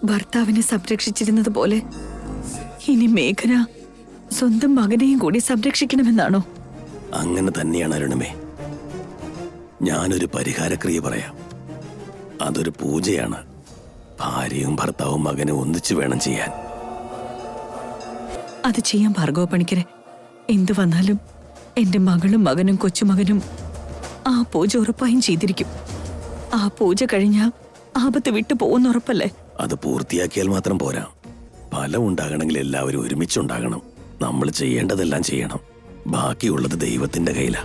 ഭർത്താവിനെ സംരക്ഷിച്ചിരുന്നത് പോലെ ഇനി മേഘന സ്വന്തം മകനെയും കൂടി സംരക്ഷിക്കണമെന്നാണോ? അങ്ങനെ തന്നെയാണ് അരുണമേ. ഞാനൊരു പരിഹാരക്രിയ പറയാം. അതൊരു പൂജയാണ്. ഭാര്യയും ഭർത്താവും മകനും ഒന്നിച്ചു വേണം ചെയ്യാൻ. അത് ചെയ്യാൻ ഭാർഗവ പണിക്കരെ. എന്തു വന്നാലും എന്റെ മകളും മകനും കൊച്ചുമകനും ആ പൂജ ഉറപ്പായും ചെയ്തിരിക്കും. ആ പൂജ കഴിഞ്ഞാൽ ആപത്ത് വിട്ടു പോകുന്നുറപ്പല്ലേ? അത് പൂർത്തിയാക്കിയാൽ മാത്രം പോരാ. ഫലം ഉണ്ടാകണമെങ്കിൽ എല്ലാവരും ഒരുമിച്ചുണ്ടാകണം. നമ്മൾ ചെയ്യേണ്ടതെല്ലാം ചെയ്യണം. ബാക്കിയുള്ളത് ദൈവത്തിന്റെ കയ്യിലാ.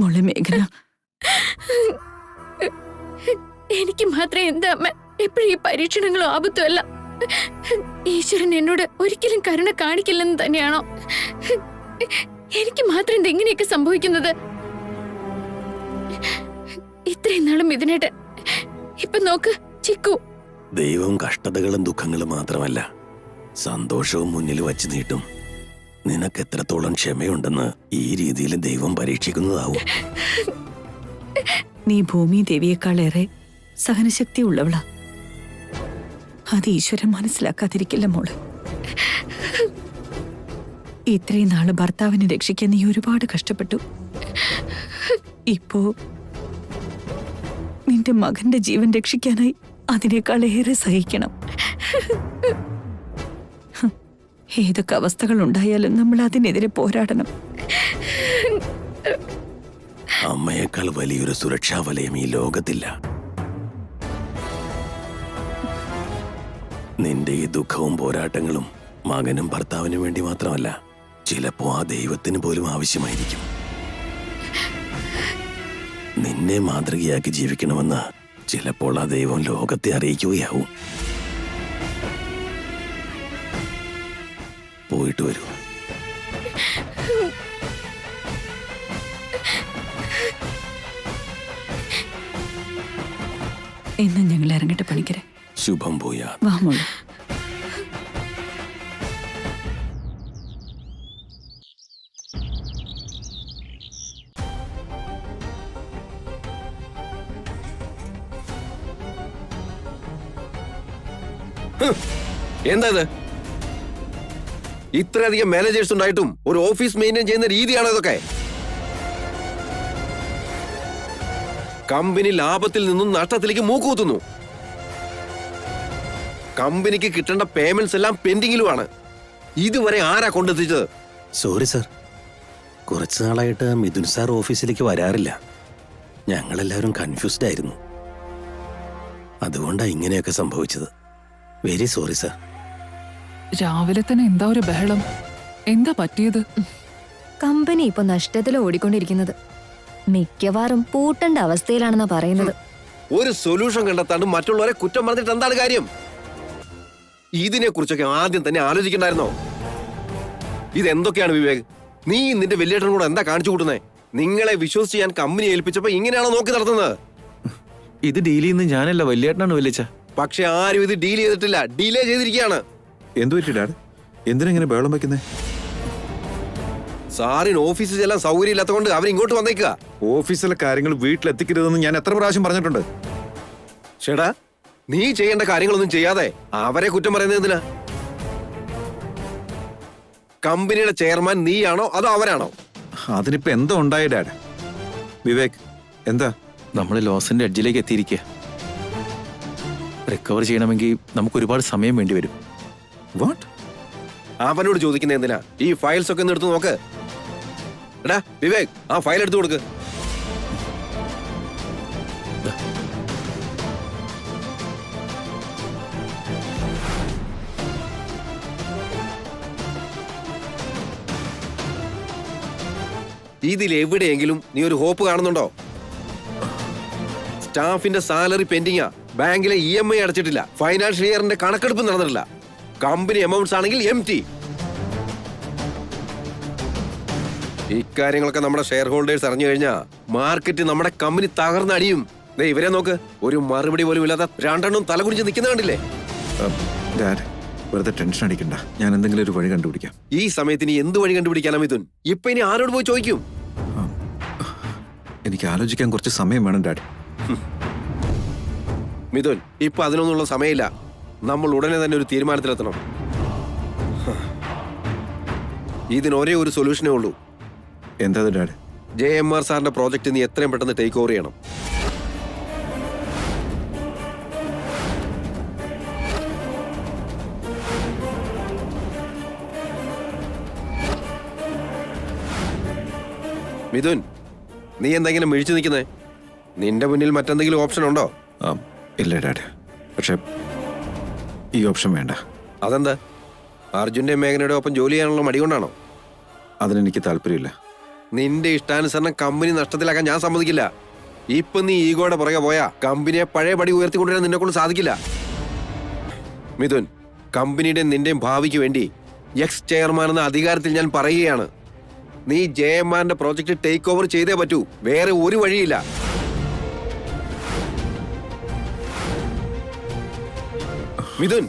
മോളെ മേഘന, എനിക്ക് മാത്രം എന്താ അമ്മ എപ്പോഴും ഈ പരീക്ഷണങ്ങളും ആപത്തുമല്ല. ഈശ്വരൻ എന്നോട് ഒരിക്കലും കരുണ കാണിക്കില്ലെന്ന് തന്നെയാണോ? എനിക്ക് മാത്രം എന്താ ഇങ്ങനെയൊക്കെ സംഭവിക്കുന്നത്? ഇത്രയും നാളും ഇതിനായിട്ട് ഇപ്പൊ നോക്ക് ചിക്കു. ദൈവം കഷ്ടതകളും ദുഃഖങ്ങളും മാത്രമല്ല, സന്തോഷവും മുന്നിൽ വച്ചു നീട്ടും. നിനക്ക് എത്രത്തോളം ക്ഷമയുണ്ടെന്ന് ഈ രീതിയിൽ ദൈവം പരീക്ഷിക്കുന്നതാവും. നീ ഭൂമി ദേവിയേക്കാളേറെ സഹനശക്തി ഉള്ളവളാ. അത് ഈശ്വരൻ മനസ്സിലാക്കാതിരിക്കില്ല മോള്. ഇത്രയും നാള് ഭർത്താവിനെ രക്ഷിക്കാൻ നീ ഒരുപാട് കഷ്ടപ്പെട്ടു. ഇപ്പോ നിന്റെ മകന്റെ ജീവൻ രക്ഷിക്കാനായി അതിനേക്കാൾ ഏറെ സഹിക്കണം. ഏതൊക്കെ അവസ്ഥകൾ ഉണ്ടായാലും നമ്മൾ അതിനെതിരെ പോരാടണം. അമ്മയേക്കാൾ വലിയൊരു സുരക്ഷാ വലയം ഈ ലോകത്തില്ല. നിന്റെ ഈ ദുഃഖവും പോരാട്ടങ്ങളും മകനും ഭർത്താവിനും വേണ്ടി മാത്രമല്ല, ചിലപ്പോ ആ ദൈവത്തിന് പോലും ആവശ്യമായിരിക്കും. നിന്നെ മാതൃകയാക്കി ജീവിക്കണമെന്ന് ചിലപ്പോൾ ആ ദൈവം ലോകത്തെ അറിയിക്കുകയാവും. പോയിട്ട് വരൂ. എന്ന് ഞങ്ങൾ ഇറങ്ങട്ടെ പണിക്കരെ. ശുഭം പോയാ. വാ മോളെ. എന്താ ഇത്? ഇത്രയധികം മാനേജേഴ്സ് ഉണ്ടായിട്ടും ഒരു ഓഫീസ് മെയിൻറ്റെയിൻ ചെയ്യുന്ന രീതിയാണോ ഇതൊക്കെ? കമ്പനി ലാഭത്തിൽ നിന്നും നഷ്ടത്തിലേക്ക് മൂക്കുകുത്തുന്നു. കമ്പനിക്ക് കിട്ടേണ്ട പേയ്മെന്റ്സ് എല്ലാം പെൻഡിങ്ങിലുമാണ്. ഇതുവരെ ആരാ കൊണ്ടെത്തിച്ചത്? സോറി സർ, കുറച്ചു നാളായിട്ട് മിഥുൻ സാർ ഓഫീസിലേക്ക് വരാറില്ല. ഞങ്ങളെല്ലാവരും കൺഫ്യൂസ്ഡ് ആയിരുന്നു. അതുകൊണ്ടാണ് ഇങ്ങനെയൊക്കെ സംഭവിച്ചത്. Very sorry sir. രാവിലെ തന്നെ എന്താ ഒരു ബഹളം? എന്താ പറ്റിയത്? കമ്പനി ഇപ്പൊ നഷ്ടത്തിൽ ഓടിക്കൊണ്ടിരിക്കുന്നത്. മിക്കവാറും പൂട്ടേണ്ട അവസ്ഥയിലാണെന്നാ പറയുന്നത്. ഒരു സൊല്യൂഷൻ കണ്ടെത്താണ്ട് മറ്റുള്ളവരെ കുറ്റം പറഞ്ഞിട്ട് എന്താണ് കാര്യം? ഇതിനെ കുറിച്ചൊക്കെ ആദ്യം തന്നെ ആലോചിക്കണ്ടായിരുന്നോ? ഇതെന്തൊക്കെയാണ് വിവേക്? നീ നിന്റെ വലിയേട്ടനും കൂടെ എന്താ കാണിച്ചു കൂട്ടുന്നേ? നിങ്ങളെ വിശ്വസിച്ച് ഞാൻ കമ്പനി ഏൽപ്പിച്ചപ്പോ ഇങ്ങനെയാണോ നോക്കി നടത്തുന്നത്? ഇത് ഡീൽ ചെയ്യുന്ന ഞാനല്ല, വലിയേട്ടനാണ് വലിച്ച. പക്ഷെ ആരും ഇത് ഡീൽ ചെയ്തിട്ടില്ല, ഡിലേ ചെയ്തിരിക്കുകയാണ്. എന്തു പറ്റി ഡാഡ്? എന്തിനെങ്ങനെ ബഹളം വെക്കുന്നേ? സാറിന് ഓഫീസിൽ ചെല്ലാൻ സൗകര്യം ഇല്ലാത്തതുകൊണ്ട് അവർ ഇങ്ങോട്ട് വന്നേക്കുക. ഓഫീസിലെ കാര്യങ്ങൾ വീട്ടിലെത്തിക്കരുതെന്ന് ഞാൻ എത്ര പ്രാവശ്യം പറഞ്ഞിട്ടുണ്ട്. ചേട്ടാ, നീ ചെയ്യേണ്ട കാര്യങ്ങളൊന്നും ചെയ്യാതെ അവരെ കുറ്റം പറയുന്നത് എന്തിനാ? കമ്പനിയുടെ ചെയർമാൻ നീയാണോ അതോ അവരാണോ? അതിനിപ്പോ എന്താ ഉണ്ടായ ഡാഡ്? വിവേക്, എന്താ? നമ്മൾ ലോസിന്റെ എഡ്ജിലേക്ക് എത്തിയിരിക്കുക. റിക്കവർ ചെയ്യണമെങ്കിൽ നമുക്ക് ഒരുപാട് സമയം വേണ്ടി വരും. വാട്ട്? അവനോട് ചോദിക്കുന്ന എന്തിനാ? ഈ ഫയൽസ് ഒക്കെ ഒന്ന് എടുത്ത് നോക്ക്. എടാ വിവേക്, ആ ഫയൽ എടുത്തു കൊടുക്ക്. ഇതിൽ എവിടെയെങ്കിലും നീ ഒരു ഹോപ്പ് കാണുന്നുണ്ടോ? സ്റ്റാഫിന്റെ സാലറി പെൻഡിങ്ങാ, ബാങ്കിലെ EMI അടച്ചിട്ടില്ല, ഫൈനാൻഷ്യൽ ഇയറിന്റെ കണക്കെടുപ്പ് നടന്നിട്ടില്ല, കമ്പനി എമൗണ്ട്സ് ആണെങ്കിൽ empty. ഇക്കാര്യങ്ങളൊക്കെ നമ്മുടെ ഷെയർ ഹോൾഡേഴ്സ് അറിഞ്ഞു കഴിഞ്ഞാ മാർക്കറ്റ് നമ്മുടെ കമ്പനി തകർന്നടിയും. ഇവരെ നോക്ക്, ഒരു മറുപടി പോലും ഇല്ലാതെ രണ്ടെണ്ണം തലകുനിച്ച് നിൽക്കുന്ന കണ്ടില്ലേ? ഡാഡ് വെറുതെ ടെൻഷൻ അടിക്കണ്ട, ഞാൻ എന്തെങ്കിലും ഒരു വഴി കണ്ടുപിടിക്കാം. ഈ സമയത്ത് ഇനി എന്ത് വഴി കണ്ടുപിടിക്കാനാ മിഥുൻ? ഇപ്പൊ ഇനി ആരോട് പോയി ചോദിക്കും? എനിക്ക് ആലോചിക്കാൻ കുറച്ച് സമയം വേണം ഡാഡ്. മിഥുൻ, ഇപ്പൊ അതിനൊന്നുള്ള സമയമില്ല. നമ്മൾ ഉടനെ തന്നെ ഒരു തീരുമാനത്തിലെത്തണം. ഇതിന് ഒരേ ഒരു സൊല്യൂഷനേ ഉള്ളൂ. എന്താ ഡാഡ്? JMR സാറിന്റെ പ്രോജക്റ്റ് നീ എത്രയും പെട്ടെന്ന് ടേക്ക് ഓവർ ചെയ്യണം. മിഥുൻ, നീ എന്തെങ്കിലും മിഴിച്ചു നിൽക്കുന്നേ? നിന്റെ മുന്നിൽ മറ്റെന്തെങ്കിലും ഓപ്ഷൻ ഉണ്ടോ? ഇല്ല ഡാഡ്, പക്ഷെ ഈ ഓപ്ഷൻ വേണ്ട. അതെന്താ? അർജുന്റെ മേഘനയുടെ ഒപ്പം ജോലി ചെയ്യാനുള്ള മടി കൊണ്ടാണോ? അതിനെനിക്ക് താല്പര്യമില്ല. നിന്റെ ഇഷ്ടാനുസരണം കമ്പനി നഷ്ടത്തിലാക്കാൻ ഞാൻ സമ്മതിക്കില്ല. ഇപ്പൊ നീ ഈഗോയുടെ പുറകെ പോയാ കമ്പനിയെ പഴയ പടി ഉയർത്തിക്കൊണ്ടുവരാൻ നിന്നെ കൊണ്ട് സാധിക്കില്ല. മിഥുൻ, കമ്പനിയുടെ നിന്റെയും ഭാവിക്ക് വേണ്ടി എക്സ് ചെയർമാൻ എന്ന അധികാരത്തിൽ ഞാൻ പറയുകയാണ്. നീ JMRന്റെ പ്രോജക്റ്റ് ടേക്ക് ഓവർ ചെയ്തേ പറ്റൂ. വേറെ ഒരു വഴിയില്ല. മിഥുൻ,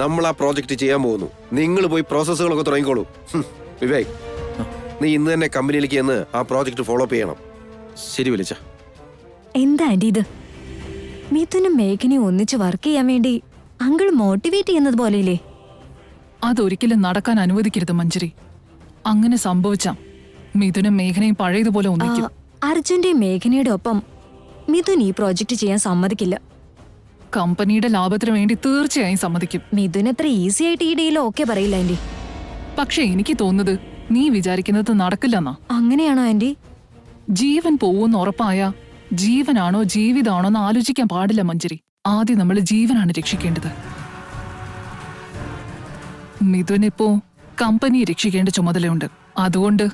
നമ്മൾ ആ പ്രോജക്റ്റ് ചെയ്യാൻ പോകുന്നു. നിങ്ങൾ പോയി പ്രോസസ്സുകളൊക്കെ തുടങ്ങിക്കോളൂ. വിവേക്, നീ ഇന്ന് തന്നെ കമ്പനിയിലേക്ക് ചെന്ന് ആ പ്രോജക്റ്റ് ഫോളോ അപ്പ് ചെയ്യണം. ശരി വലിച്ച. എന്താ ആന്റി ഇത്? മിഥുനും മേഘനയും ഒന്നിച്ച് വർക്ക് ചെയ്യാൻ വേണ്ടി അങ്കിൾ മോട്ടിവേറ്റ് ചെയ്യുന്നത് പോലെയില്ലേ? അതൊരിക്കലും നടക്കാൻ അനുവദിക്കരുത് മഞ്ജരി. അങ്ങനെ സംഭവിച്ച മിഥുനും മേഘനയും പഴയതുപോലെ ഒന്നിക്കും. അർജുന്റെയും മേഘനയുടെ ഒപ്പം മിഥുൻ ഈ പ്രോജക്റ്റ് ചെയ്യാൻ സമ്മതിക്കില്ല. കമ്പനിയുടെ ലാഭത്തിന് വേണ്ടി തീർച്ചയായും സമ്മതിക്കും. മിഥുൻ അത്ര ഈസി ആയിട്ട് ഈ ഡീൽ ഓക്കെ പറയില്ല ആന്റി. പക്ഷെ എനിക്ക് തോന്നുന്നത് നീ വിചാരിക്കുന്നത് നടക്കില്ലെന്നാ. അങ്ങനെയാണോ ആന്റി? ജീവൻ പോവൂന്ന് ഉറപ്പായ ജീവനാണോ ജീവിതാണോ എന്ന് ആലോചിക്കാൻ പാടില്ല മഞ്ജരി. ആദ്യം നമ്മൾ ജീവനാണ് രക്ഷിക്കേണ്ടത്. മിഥുൻ ഇപ്പോ കമ്പനിയെ രക്ഷിക്കേണ്ട ചുമതലയുണ്ട്. അതുകൊണ്ട്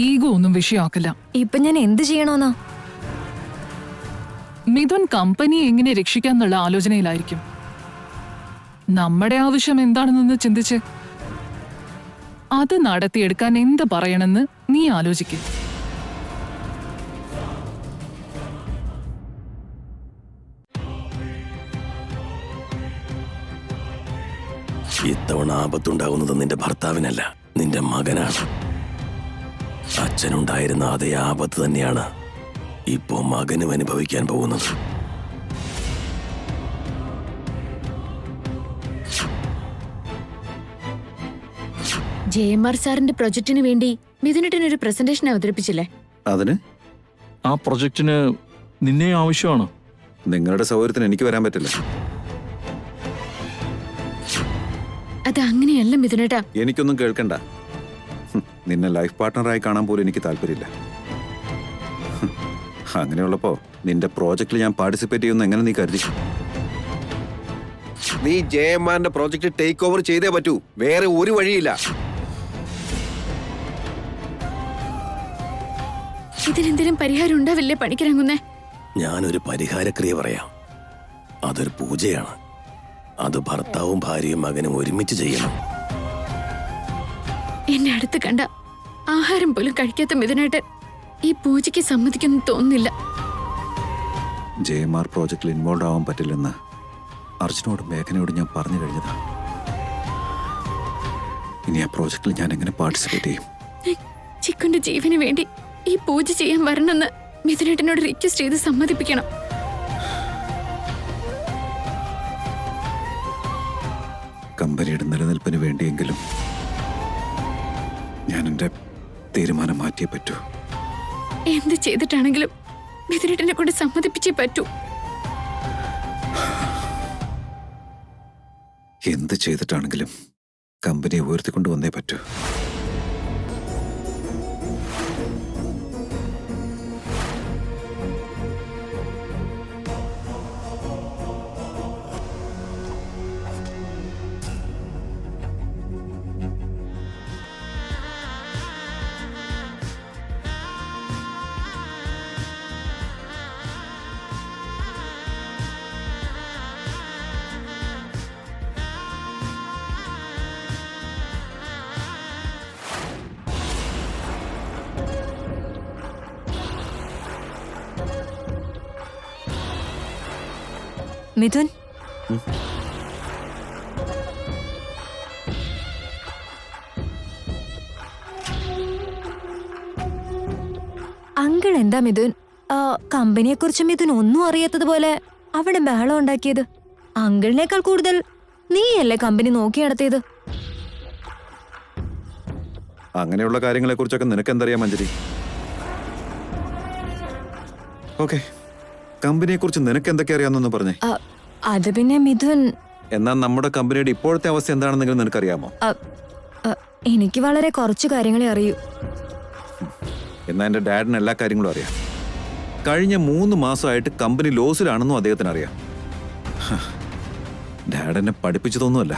ഈഗോ ഒന്നും വിഷയമാക്കില്ല. ഇപ്പൊ ഞാൻ എന്ത് ചെയ്യണോന്നാ? മിഥുൻ കമ്പനിയെ എങ്ങനെ രക്ഷിക്കാന്നുള്ള ആലോചനയിലായിരിക്കും. നമ്മുടെ ആവശ്യം എന്താണെന്ന് ചിന്തിച്ച് അത് നടത്തിയെടുക്കാൻ എന്ത് പറയണമെന്ന് നീ ആലോചിക്കും. ഇത്തവണ ആപത്തുണ്ടാകുന്നത് നിന്റെ ഭർത്താവിനല്ല, നിന്റെ മകനാണ്. അച്ഛനുണ്ടായിരുന്ന അതേ ആപത്ത് തന്നെയാണ് ഇപ്പോ മകനും അനുഭവിക്കാൻ പോകുന്നത്. JMR സാറിന്റെ പ്രൊജക്ടിന് വേണ്ടി മിഥുനേട്ടനൊരു പ്രസന്റേഷൻ അവതരിപ്പിച്ചില്ലേ? അതിന് ആ പ്രൊജക്ടിന് നിന്നെ ആവശ്യമാണ്. നിങ്ങളുടെ സൗകര്യത്തിന് എനിക്ക് വരാൻ പറ്റില്ല. അത് അങ്ങനെയല്ല മിഥുനേട്ടാ. എനിക്കൊന്നും കേൾക്കണ്ട. നിന്നെ ലൈഫ് പാർട്ട്ണറായി കാണാൻ പോലും എനിക്ക് താല്പര്യമില്ല. അങ്ങനെയുള്ളപ്പോ നിന്റെ പ്രോജക്റ്റിൽ ഞാൻ പാർട്ടിസിപ്പേറ്റ് ചെയ്യുന്ന എങ്ങനെ നീ കരുതി? നീ JMRന്റെ പ്രോജക്റ്റ് ടേക്ക് ഓവർ ചെയ്തേ പറ്റൂ. വേറെ ഒരു വഴിയില്ല. ഇതിനെന്തെങ്കിലും പരിഹാരം ഉണ്ടാവില്ലേ പണിക്കിറങ്ങുന്നേ? ഞാനൊരു പരിഹാരക്രിയ പറയാം. അതൊരു പൂജയാണ്. അത് ഭർത്താവും ഭാര്യയും മകനും ഒരുമിച്ച് ചെയ്യണം. എന്നെ അടുത്ത് കണ്ട ആഹാരം പോലും കഴിക്കാത്ത മിഥുനേട്ടൻ ഈ പൂജയ്ക്ക് സമ്മതിക്കുന്നു തോന്നുന്നില്ല. JMR പ്രോജക്റ്റിൽ ഇൻവോൾവ് ആവാൻ പറ്റില്ലെന്ന് അർജുനോടും മേഘനയോടും ഞാൻ പറഞ്ഞു കഴിഞ്ഞതാ. ഇനി ആ പ്രോജക്റ്റിൽ ഞാൻ എങ്ങനെ പാർട്ടിസിപ്പേറ്റ് ചെയ്യും? ചിക്കുന്റെ ജീവന് വേണ്ടി ഈ പൂജ ചെയ്യാൻ വരണമെന്ന് മിഥുനേട്ടനോട് റിക്വസ്റ്റ് ചെയ്ത് സമ്മതിപ്പിക്കണം. കമ്പനിയുടെ നിലനിൽപ്പിന് വേണ്ടിയെങ്കിലും ഞാൻ എൻ്റെ തീരുമാനം മാറ്റിയേ പറ്റൂ. എന്ത് ചെയ്തിട്ടാണെങ്കിലും മിഥുനേട്ടനെ കൊണ്ട് സമ്മതിപ്പിച്ചേ പറ്റൂ. എന്ത് ചെയ്തിട്ടാണെങ്കിലും കമ്പനിയെ ഉയർത്തിക്കൊണ്ടുവന്നേ പറ്റൂ. മിഥുൻ, അങ്കിൾ എന്താ മിഥുൻ കമ്പനിയെ കുറിച്ച് മിഥുൻ ഒന്നും അറിയാത്തതുപോലെ അവിടെ ബഹളം ഉണ്ടാക്കിയത്? അങ്കിളിനേക്കാൾ കൂടുതൽ നീയല്ലേ കമ്പനി നോക്കി നടത്തിയത്? അങ്ങനെയുള്ള കാര്യങ്ങളെ കുറിച്ചൊക്കെ നിനക്ക് എന്തറിയാം മഞ്ജരി? ഓക്കെ, കമ്പനിയെ കുറിച്ച് നിനക്ക് എന്തൊക്കെ അറിയാമെന്നൊന്ന് പറഞ്ഞേ. അത് പിന്നെ മിഥുൻ, എന്നാൽ നമ്മുടെ കമ്പനിയുടെ ഇപ്പോഴത്തെ അവസ്ഥ എന്താണെന്നെങ്കിലും നിനക്കറിയാമോ? എനിക്ക് വളരെ കുറച്ചു കാര്യങ്ങളെ അറിയൂ. എന്നാൽ എൻ്റെ ഡാഡിന് എല്ലാ കാര്യങ്ങളും അറിയാം. കഴിഞ്ഞ 3 മാസമായിട്ട് കമ്പനി ലോസിലാണെന്നും അദ്ദേഹത്തിന് അറിയാം. ഡാഡ് എന്നെ പഠിപ്പിച്ചതൊന്നുമല്ല,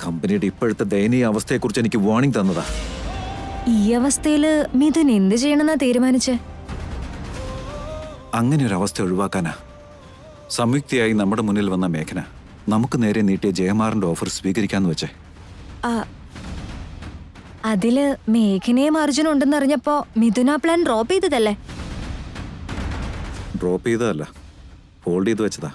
കമ്പനിയുടെ ഇപ്പോഴത്തെ ദയനീയ അവസ്ഥയെക്കുറിച്ച് എനിക്ക് വാർണിംഗ് തന്നതാ. ഈ അവസ്ഥയില് മിഥുൻ എന്ത് ചെയ്യണമെന്നാ തീരുമാനിച്ചേ? അങ്ങനെ ഒരു അവസ്ഥ ഒഴിവാക്കാനാ സംയുക്തയായി നമ്മുടെ മുന്നിൽ വന്ന മേഘന നമുക്ക് നേരെ നീട്ടിയ ജയമാറിന്റെ ഓഫർ സ്വീകരിക്കാന്ന് വെച്ചേ. അതില് മേഘനയും അർജുനും ഉണ്ടെന്ന് അറിഞ്ഞപ്പോ മിഥുൻ ആ പ്ലാൻ ഡ്രോപ്പ് ചെയ്തതല്ലേ? ഡ്രോപ്പ് ചെയ്തതല്ല, ഹോൾഡ് ചെയ്ത് വെച്ചതാ.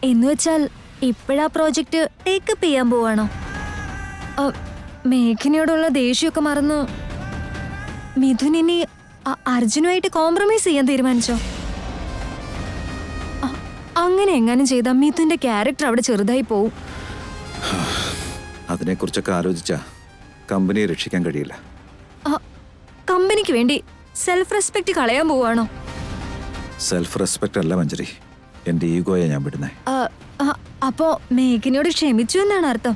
എന്നുവെച്ചാൽ ഇപ്പോഴാ പ്രോജക്റ്റ് ടേക്കപ്പ് ചെയ്യാൻ പോവാണോ? മേഘനയോടുള്ള ദേഷ്യമൊക്കെ മറന്ന് മിഥുൻ ഇനി അർജുനുമായിട്ട് കോംപ്രമൈസ് ചെയ്യാൻ തീരുമാനിച്ചോ? അങ്ങനെ എങ്ങാനും ചെയ്താൽ മിഥുന്റെ ക്യാരക്ടർ അവിടെ ചെറുതായി പോവും. അതിനെക്കുറിച്ചൊക്കെ ആലോചിച്ചാ കമ്പനിയെ രക്ഷിക്കാൻ കഴിയില്ല. കമ്പനിക്ക് വേണ്ടി സെൽഫ് റെസ്പെക്ട് കളയാൻ പോവാണോ? സെൽഫ് റെസ്പെക്ട് അല്ല മഞ്ജരി, എന്റെ ഈഗോയെ ഞാൻ വിടുന്നേ. അപ്പോ മേഘനയോട് ക്ഷമിച്ചു എന്നാണ് അർത്ഥം?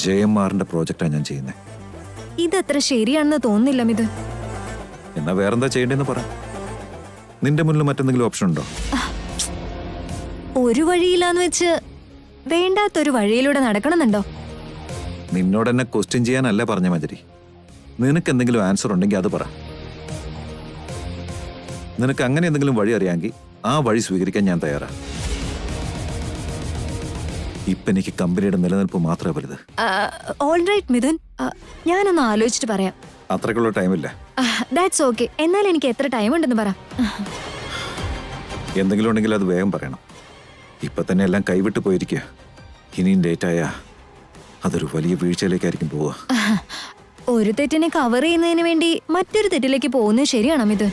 ജയമാറിന്റെ പ്രോജക്റ്റാണ് ഞാൻ ചെയ്യുന്നത്. ഇതത്ര ശരിയാണെന്ന് തോന്നുന്നില്ല മിഥുൻ. എന്നാ വേറെന്താ ചെയ്യേണ്ടതെന്ന് പറ. നിന്റെ മുന്നിൽ മറ്റെന്തെങ്കിലും ഓപ്ഷൻ ഉണ്ടോ? ഒരു വഴിയില്ലാന്ന് വെച്ച് വേണ്ടാത്തൊരു വഴിയിലൂടെ നടക്കണമെന്നുണ്ടോ? നിന്നോട് എന്നെ ക്വസ്റ്റ്യൻ ചെയ്യാനല്ല പറഞ്ഞ മഞ്ജരി. നിനക്ക് എന്തെങ്കിലും ആൻസർ ഉണ്ടെങ്കിൽ അത് പറ. നിനക്ക് അങ്ങനെ എന്തെങ്കിലും വഴി അറിയാമെങ്കിൽ ആ വഴി സ്വീകരിക്കാൻ ഞാൻ തയ്യാറാ. ഇപ്പൊ എനിക്ക് കമ്പനിയുടെ നിലനിൽപ്പ് മാത്രമേ വലുത്. ഓൾറൈറ്റ് മിഥുൻ, ഞാനൊന്ന് ആലോചിച്ചിട്ട് പറയാം. അത്രയ്ക്കുള്ള ടൈമില്ല. That's okay. എന്നാൽ എനിക്ക് എത്ര ടൈം ഉണ്ടെന്ന് പറ. എന്തെങ്കിലും ഉണ്ടെങ്കിൽ അത് വേഗം പറയണം. ഇപ്പൊ തന്നെ എല്ലാം കൈവിട്ട് പോയിരിക്കുക. ഇനിയും ലേറ്റായ അതൊരു വലിയ വീഴ്ചയിലേക്കായിരിക്കും പോവുക. ഒരു തെറ്റിനെ കവർ ചെയ്യുന്നതിന് വേണ്ടി മറ്റൊരു തെറ്റിലേക്ക് പോകുന്നത് ശരിയാണോ മിഥുൻ?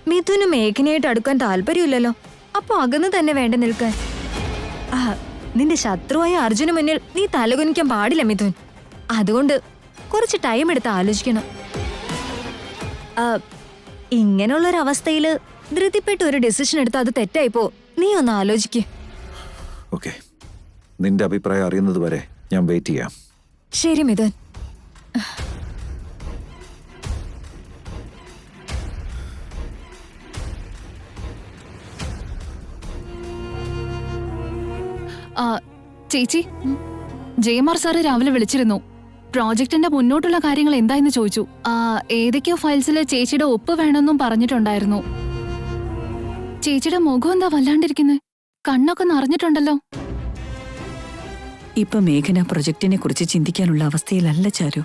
മിഥുന് മേഘനയായിട്ട് അടുക്കാൻ താല്പര്യമില്ലല്ലോ, അപ്പൊ അകന്ന് തന്നെ വേണ്ട നിൽക്കാൻ. നിന്റെ ശത്രുവായ അർജുന് മുന്നിൽ നീ തലകുനിക്കാൻ പാടില്ല മിഥുൻ. അതുകൊണ്ട് കുറച്ച് ടൈം എടുത്ത് ആലോചിക്കണം. ഇങ്ങനെയുള്ളൊരവസ്ഥയില് ധൃതിപ്പെട്ട് ഒരു ഡിസിഷൻ എടുത്ത് അത് തെറ്റായിപ്പോ നീ ഒന്ന് ആലോചിക്ക്. ഓക്കെ, നിന്റെ അഭിപ്രായം അറിയുന്നത് വരെ ഞാൻ വെയിറ്റ് ചെയ്യാം. ശരി മിഥുൻ. ചേച്ചി, ജയമാർ സാറ് രാവിലെ വിളിച്ചിരുന്നു. പ്രോജക്റ്റിന്റെ മുന്നോട്ടുള്ള കാര്യങ്ങൾ എന്തായെന്ന് ചോദിച്ചു. ഏതൊക്കെയോ ഫയൽസിൽ ചേച്ചിയുടെ ഒപ്പ് വേണമെന്നും പറഞ്ഞിട്ടുണ്ടായിരുന്നു. ചേച്ചിയുടെ മുഖം എന്താ വല്ലാണ്ടിരിക്കുന്നത്? കണ്ണൊക്കെ നിറഞ്ഞിട്ടുണ്ടല്ലോ. ഇപ്പൊ മേഘന പ്രൊജക്ടിനെ കുറിച്ച് ചിന്തിക്കാനുള്ള അവസ്ഥയിലല്ല ചാരു.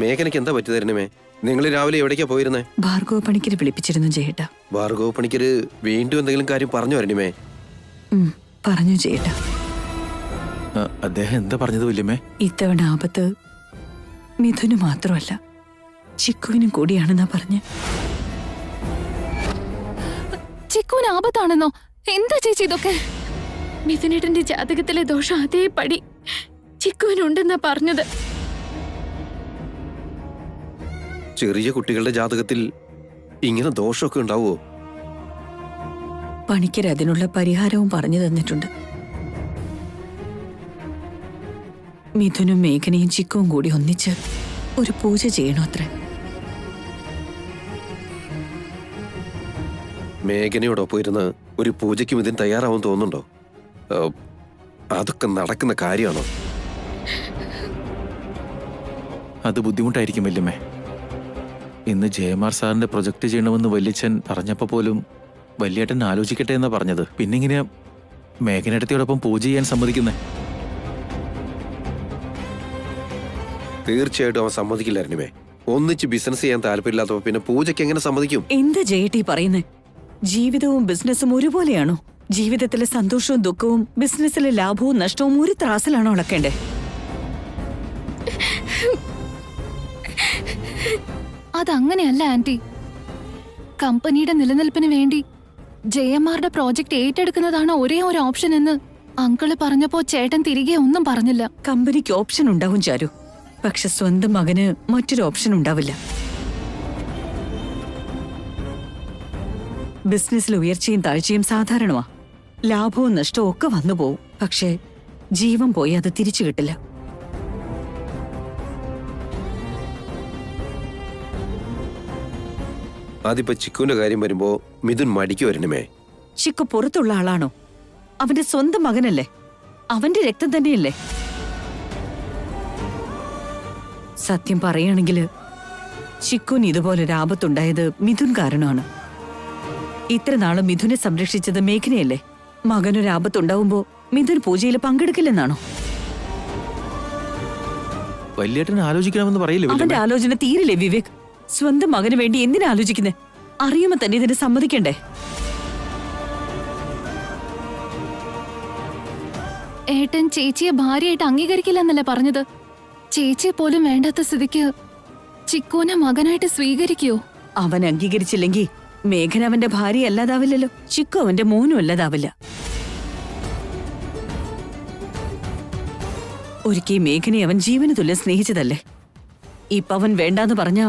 മേഘനയ്ക്ക് എന്താ പറ്റിയതരുന്നമേ? നിങ്ങൾ രാവിലെ എവിടേക്കാ പോയിരുന്നേ? ഭാർഗവ പണിക്കര് വിളിപ്പിച്ചിരുന്നു ജയേട്ടാ. ഭാർഗവ പണിക്കര് വീണ്ടും എന്തെങ്കിലും കാര്യം പറഞ്ഞു വരണമേ? പറഞ്ഞു ജയേട്ടാ. അദ്ദേഹം എന്താ പറഞ്ഞത് വല്യമ്മേ? ഇത്തവണ ആപത്ത് മിഥുന് മാത്രമല്ല ചിക്കുവിനും കൂടിയാണെന്നാ പറഞ്ഞ്. ചിക്കുവിന് ആപത്താണെന്നോ? എന്താ ചേച്ചി ഇതൊക്കെ? മിഥുനേട്ടന്റെ ജാതകത്തിലെ ദോഷം അതേപടി ചിക്കുവിനുണ്ടെന്നാ പറഞ്ഞത്. ചെറിയ കുട്ടികളുടെ ജാതകത്തിൽ ഇങ്ങനെ ദോഷമൊക്കെ ഉണ്ടാവുമോ? പണിക്കര് അതിനുള്ള പരിഹാരവും പറഞ്ഞു തന്നിട്ടുണ്ട്. മിഥുനും മേഘനയും ചിക്കുവും കൂടി ഒന്നിച്ച് ഒരു പൂജ ചെയ്യണോത്രേ. മേഘനയോടൊപ്പം ഇരുന്ന് ഒരു പൂജയ്ക്കും ഇതിന് തയ്യാറാവും തോന്നുന്നുണ്ടോ? അതൊക്കെ നടക്കുന്ന കാര്യമാണോ? അത് ബുദ്ധിമുട്ടായിരിക്കും വല്യമ്മേ. ഇന്ന് ജയമാർ സാറിന്റെ പ്രൊജക്ട് ചെയ്യണമെന്ന് വല്യച്ഛൻ പറഞ്ഞപ്പോ പോലും വല്യേട്ടൻ ആലോചിക്കട്ടെ എന്നാ പറഞ്ഞത്. പിന്നെ ഇങ്ങനെ മേഘനടത്തിയോടൊപ്പം പൂജ ചെയ്യാൻ സമ്മതിക്കുന്നേ? തീർച്ചയായിട്ടും അവൻ സമ്മതിക്കില്ല അരുണിമേ. ഒന്നിച്ച് ബിസിനസ് ചെയ്യാൻ താല്പര്യമില്ലാത്തപ്പോ പിന്നെ പൂജയ്ക്ക് എങ്ങനെ സമ്മതിക്കും? എന്താ ജയേട്ടി പറയുന്നേ? ജീവിതവും ബിസിനസ്സും ഒരുപോലെയാണോ? ജീവിതത്തിലെ സന്തോഷവും ദുഃഖവും ബിസിനസ്സിലെ ലാഭവും നഷ്ടവും ഒരു ത്രാസിലാണോ അളക്കേണ്ടേ? അതങ്ങനെയല്ല ആന്റി. കമ്പനിയുടെ നിലനിൽപ്പിന് വേണ്ടി ജയമാരുടെ പ്രോജക്റ്റ് ഏറ്റെടുക്കുന്നതാണ് ഒരേ ഒരു ഓപ്ഷൻ എന്ന് അങ്കിള് പറഞ്ഞപ്പോ ചേട്ടൻ തിരികെ ഒന്നും പറഞ്ഞില്ല. കമ്പനിക്ക് ഓപ്ഷൻ ഉണ്ടാവും ചാരു, പക്ഷെ സ്വന്തം മകന് മറ്റൊരു ഓപ്ഷൻ ഉണ്ടാവില്ല. ബിസിനസ്സിൽ ഉയർച്ചയും താഴ്ചയും സാധാരണമാ. ലാഭവും നഷ്ടവും ഒക്കെ വന്നു പോവും, പക്ഷേ ജീവൻ പോയി അത് തിരിച്ചു കിട്ടില്ല. അതിപ്പോ ചിക്കുവിന്റെ കാര്യം വരുമ്പോ മിഥുൻ മടിക്കും അരുണിമേ. ചിക്കു പുറത്തുള്ള ആളാണോ? അവന്റെ സ്വന്തം മകനല്ലേ, അവന്റെ രക്തം തന്നെയല്ലേ. സത്യം പറയുകയാണെങ്കിൽ ചിക്കുന് ഇതുപോലൊരു ആപത്തുണ്ടായത് മിഥുൻ കാരണമാണ്. ഇത്ര നാള് മിഥുനെ സംരക്ഷിച്ചത് മേഘനയല്ലേ. മകനൊരു ആപത്തുണ്ടാവുമ്പോ മിഥുൻ പൂജയിൽ പങ്കെടുക്കില്ലെന്നാണോ? വല്യേട്ടൻ ആലോചിക്കണമെന്ന് പറയില്ലേ അവന്റെ വല്യമ്മേ? ആലോചന തീരില്ലേ വിവേക്? സ്വന്തം മകന് വേണ്ടി എന്തിനാ ആലോചിക്കുന്നേ? അറിയുമ്പോ തന്നെ ഇതിന് സമ്മതിക്കണ്ടേ? ഏട്ടൻ ചേച്ചിയെ ഭാര്യയായിട്ട് അംഗീകരിക്കില്ല എന്നല്ലേ പറഞ്ഞത്? ചേച്ചിയെ പോലും വേണ്ടാത്ത സ്ഥിതിക്ക് ചിക്കുവിനെ മകനായിട്ട് സ്വീകരിക്കോ? അവൻ അംഗീകരിച്ചില്ലെങ്കിൽ മേഘന അവന്റെ ഭാര്യ അല്ലാതാവില്ലല്ലോ, ചിക്കു അവന്റെ മോനും അല്ലാതാവില്ല. ഒരിക്കൽ മേഘനെ അവൻ ജീവന് തുല്യം സ്നേഹിച്ചതല്ലേ. ഇപ്പൊ അവൻ വേണ്ടാന്ന് പറഞ്ഞാ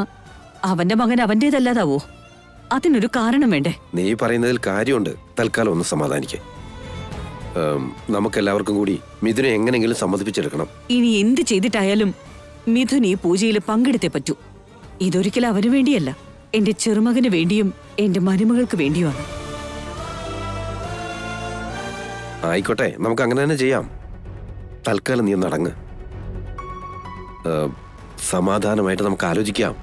അവന്റെ മകൻ അവന്റേതല്ലാതാവോ? അതിനൊരു കാരണം വേണ്ടേ? നീ പറയുന്നതിൽ കാര്യമുണ്ട്. തൽക്കാലം ഒന്ന് സമാധാനിക്കേ. നമുക്കെല്ലാവർക്കും കൂടി മിഥുനെ എങ്ങനെങ്കിലും സമ്മതിപ്പിച്ചെടുക്കണം. ഇനി എന്ത് ചെയ്തിട്ടായാലും മിഥുൻ ഈ പൂജയിൽ പങ്കെടുത്തേ പറ്റൂ. ഇതൊരിക്കലും അവന് വേണ്ടിയല്ല, എന്റെ ചെറുമകന് വേണ്ടിയും എന്റെ മരുമകൾക്ക് വേണ്ടിയുമാണ്. ആയിക്കോട്ടെ, നമുക്ക് അങ്ങനെ തന്നെ ചെയ്യാം. തൽക്കാലം നീ നടങ്ങ്. സമാധാനമായിട്ട് നമുക്ക് ആലോചിക്കാം.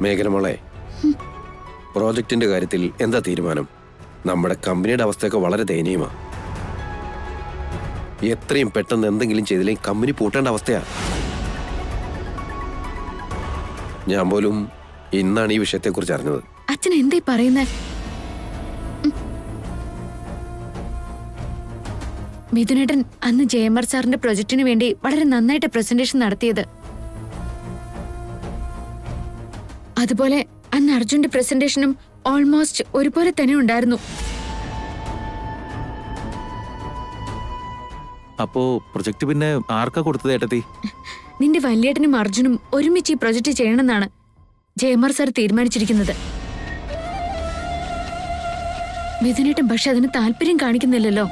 മേഘന മോളെ, പ്രോജക്റ്റിന്റെ കാര്യത്തിൽ എന്താ തീരുമാനം? നമ്മുടെ കമ്പനിയുടെ അവസ്ഥയൊക്കെ വളരെ ദയനീയമാണ്. എത്രയും പെട്ടെന്ന് എന്തെങ്കിലും ചെയ്തില്ലെങ്കിൽ കമ്പനി പൂട്ടേണ്ട അവസ്ഥയാ. ഞാൻ പോലും ഇന്നാണ് ഈ വിഷയത്തെക്കുറിച്ച് അറിഞ്ഞത്. അച്ഛൻ എന്തേ പറയുന്നേ? മിഥുനേട്ടൻ അന്ന് ജയമർ സാറിന്റെ പ്രൊജക്ടിന് വേണ്ടി വളരെ നന്നായിട്ട് പ്രസന്റേഷൻ നടത്തിയത്. അതുപോലെ അന്ന് അർജുന്റെ പ്രസന്റേഷനും ഓൾമോസ്റ്റ് ഒരുപോലെ തന്നെ ഉണ്ടായിരുന്നു. അപ്പോ പ്രൊജക്ട് പിന്നെ ആർക്കാ കൊടുത്തത് ഏട്ടത്തി? നിന്റെ വല്യേട്ടനും അർജുനും ഒരുമിച്ച് ഈ പ്രൊജക്ട് ചെയ്യണമെന്നാണ് ജയമർ സാർ തീരുമാനിച്ചിരിക്കുന്നത്. മിഥുനേട്ടൻ പക്ഷെ അതിന് താല്പര്യം കാണിക്കുന്നില്ലല്ലോ.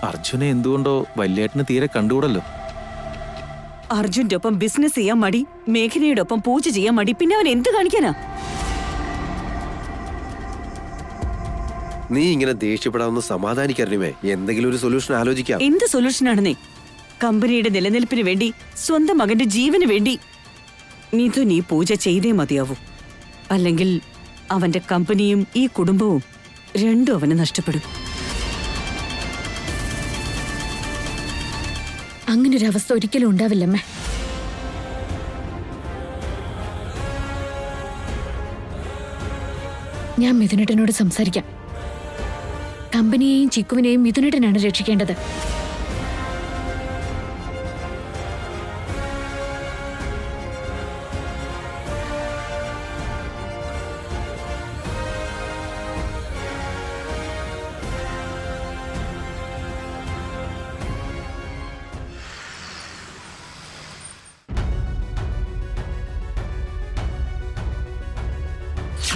അർജുനെ എന്തുകൊണ്ടോ വല്യേട്ടന് തീരെ കണ്ടുകൂടല്ലോ. അർജുന്റെ ഒപ്പം ബിസിനസ് ചെയ്യാൻ മടി, മേഘനയുടെ ഒപ്പം പൂജ ചെയ്യാൻ മടി, പിന്നെ അവൻ എന്ത് കാണിക്കാനാ? നീ ഇങ്ങനെ ദേഷ്യപ്പെടാവുന്ന സമാധാനിക്കരുമേ. എന്തെങ്കിലും ഒരു സൊല്യൂഷൻ ആലോചിക്കാം. എന്ത് സൊല്യൂഷനാണെന്നേ? കമ്പനിയുടെ നിലനിൽപ്പിന് വേണ്ടി, സ്വന്തം മകന്റെ ജീവന് വേണ്ടി മിഥുൻ ഈ പൂജ ചെയ്തേ മതിയാവൂ. അല്ലെങ്കിൽ അവന്റെ കമ്പനിയും ഈ കുടുംബവും രണ്ടും അവന് നഷ്ടപ്പെടും. അങ്ങനൊരവസ്ഥ ഒരിക്കലും ഉണ്ടാവില്ലമ്മേ. ഞാൻ മിഥുനേട്ടനോട് സംസാരിക്കാം. കമ്പനിയെയും ചിക്കുവിനെയും മിഥുനേട്ടനാണ് രക്ഷിക്കേണ്ടത്.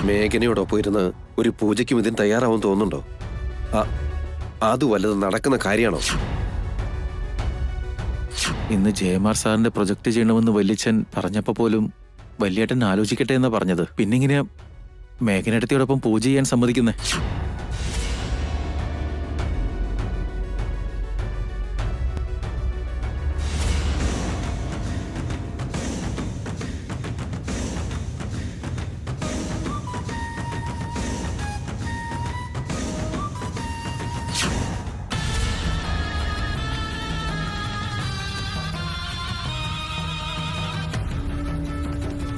മേഘനയോടൊപ്പം ഇരുന്ന് ഒരു പൂജയ്ക്കും ഇതിന് തയ്യാറാവും തോന്നുന്നുണ്ടോ? അത് വല്ലതും നടക്കുന്ന കാര്യമാണോ? ഇന്ന് ജയമാർ സാറിന്റെ പ്രൊജക്ട് ചെയ്യണമെന്ന് വല്യച്ഛൻ പറഞ്ഞപ്പോ പോലും വല്യേട്ടൻ ആലോചിക്കട്ടെ എന്നാ പറഞ്ഞത്. പിന്നെങ്ങനെയാ മേഘനേട്ടത്തിയോടൊപ്പം പൂജ ചെയ്യാൻ സമ്മതിക്കുന്നേ?